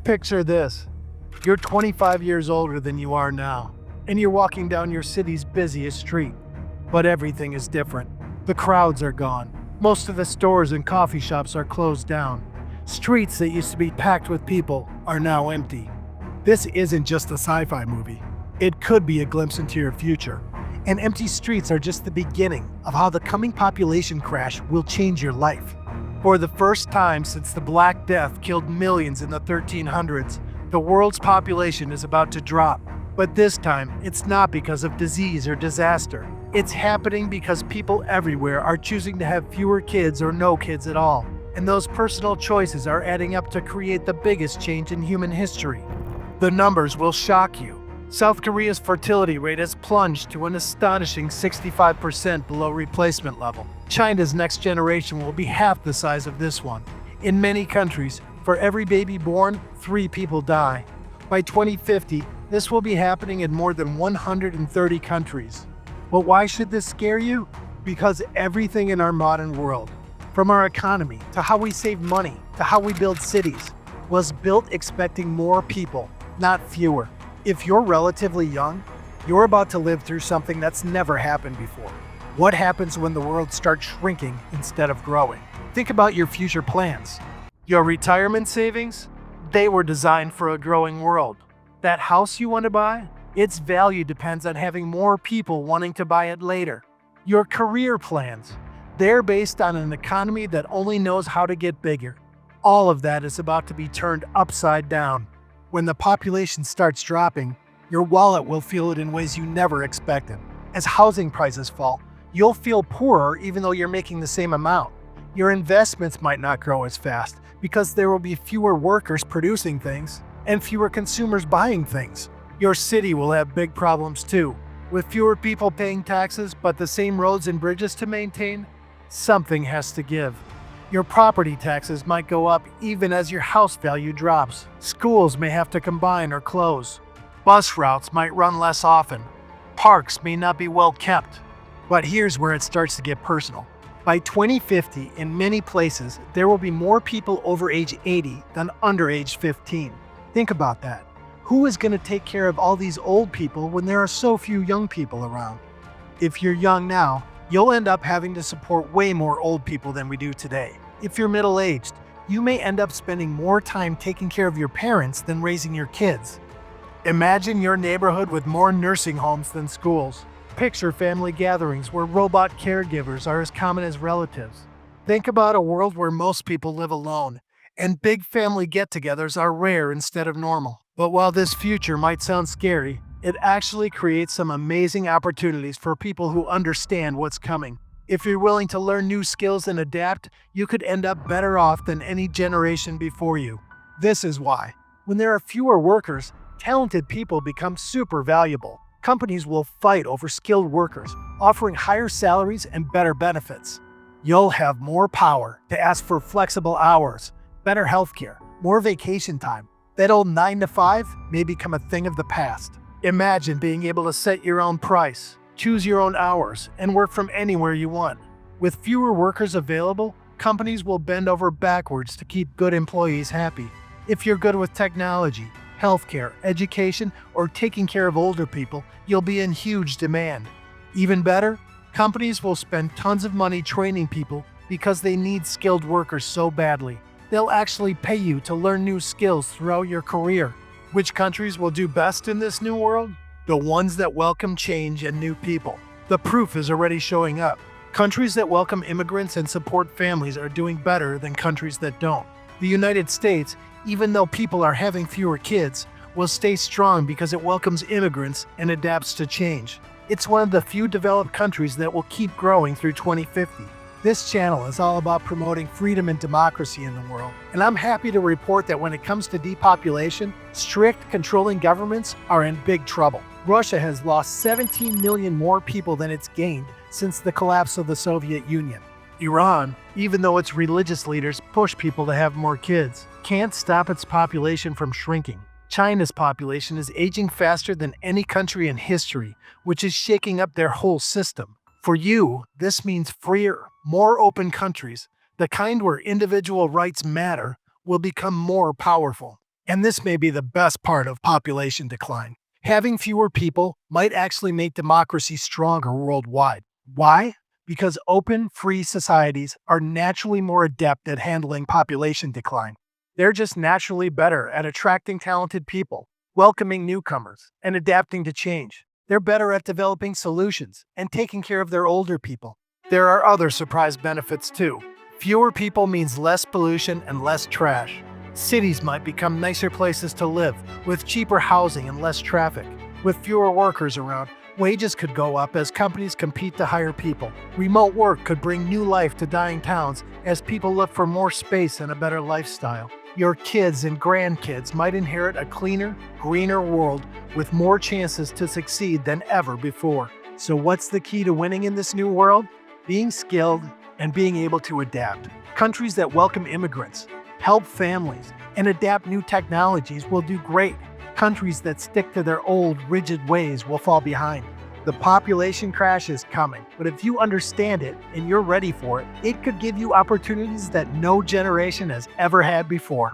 Picture this. You're 25 years older than you are now, and you're walking down your city's busiest street. But everything is different. The crowds are gone. Most of the stores and coffee shops are closed down. Streets that used to be packed with people are now empty. This isn't just a sci-fi movie. It could be a glimpse into your future. And empty streets are just the beginning of how the coming population crash will change your life. For the first time since the Black Death killed millions in the 1300s, the world's population is about to drop. But this time, it's not because of disease or disaster. It's happening because people everywhere are choosing to have fewer kids or no kids at all. And those personal choices are adding up to create the biggest change in human history. The numbers will shock you. South Korea's fertility rate has plunged to an astonishing 65% below replacement level. China's next generation will be half the size of this one. In many countries, for every baby born, 3 people die. By 2050, this will be happening in more than 130 countries. But why should this scare you? Because everything in our modern world, from our economy to how we save money to how we build cities, was built expecting more people, not fewer. If you're relatively young, you're about to live through something that's never happened before. What happens when the world starts shrinking instead of growing? Think about your future plans. Your retirement savings? They were designed for a growing world. That house you want to buy? Its value depends on having more people wanting to buy it later. Your career plans? They're based on an economy that only knows how to get bigger. All of that is about to be turned upside down. When the population starts dropping, your wallet will feel it in ways you never expected. As housing prices fall, you'll feel poorer even though you're making the same amount. Your investments might not grow as fast because there will be fewer workers producing things and fewer consumers buying things. Your city will have big problems too. With fewer people paying taxes but the same roads and bridges to maintain, something has to give. Your property taxes might go up even as your house value drops. Schools may have to combine or close. Bus routes might run less often. Parks may not be well kept. But here's where it starts to get personal. By 2050, in many places, there will be more people over age 80 than under age 15. Think about that. Who is going to take care of all these old people when there are so few young people around? If you're young now, you'll end up having to support way more old people than we do today. If you're middle-aged, you may end up spending more time taking care of your parents than raising your kids. Imagine your neighborhood with more nursing homes than schools. Picture family gatherings where robot caregivers are as common as relatives. Think about a world where most people live alone, and big family get-togethers are rare instead of normal. But while this future might sound scary, it actually creates some amazing opportunities for people who understand what's coming. If you're willing to learn new skills and adapt, you could end up better off than any generation before you. This is why, when there are fewer workers, talented people become super valuable. Companies will fight over skilled workers, offering higher salaries and better benefits. You'll have more power to ask for flexible hours, better healthcare, more vacation time. That old 9 to 5 may become a thing of the past. Imagine being able to set your own price, choose your own hours, and work from anywhere you want. With fewer workers available, companies will bend over backwards to keep good employees happy. If you're good with technology, healthcare, education, or taking care of older people, you'll be in huge demand. Even better, companies will spend tons of money training people because they need skilled workers so badly. They'll actually pay you to learn new skills throughout your career. Which countries will do best in this new world? The ones that welcome change and new people. The proof is already showing up. Countries that welcome immigrants and support families are doing better than countries that don't. The United States, even though people are having fewer kids, will stay strong because it welcomes immigrants and adapts to change. It's one of the few developed countries that will keep growing through 2050. This channel is all about promoting freedom and democracy in the world, and I'm happy to report that when it comes to depopulation, strict controlling governments are in big trouble. Russia has lost 17 million more people than it's gained since the collapse of the Soviet Union. Iran, even though its religious leaders push people to have more kids, can't stop its population from shrinking. China's population is aging faster than any country in history, which is shaking up their whole system. For you, this means freer, more open countries, the kind where individual rights matter, will become more powerful. And this may be the best part of population decline. Having fewer people might actually make democracy stronger worldwide. Why? Because open, free societies are naturally more adept at handling population decline. They're just naturally better at attracting talented people, welcoming newcomers, and adapting to change. They're better at developing solutions and taking care of their older people. There are other surprise benefits too. Fewer people means less pollution and less trash. Cities might become nicer places to live, with cheaper housing and less traffic. With fewer workers around, wages could go up as companies compete to hire people. Remote work could bring new life to dying towns as people look for more space and a better lifestyle. Your kids and grandkids might inherit a cleaner, greener world with more chances to succeed than ever before. So what's the key to winning in this new world? Being skilled and being able to adapt. Countries that welcome immigrants, help families, and adapt new technologies will do great. Countries that stick to their old, rigid ways will fall behind. The population crash is coming, but if you understand it and you're ready for it, it could give you opportunities that no generation has ever had before.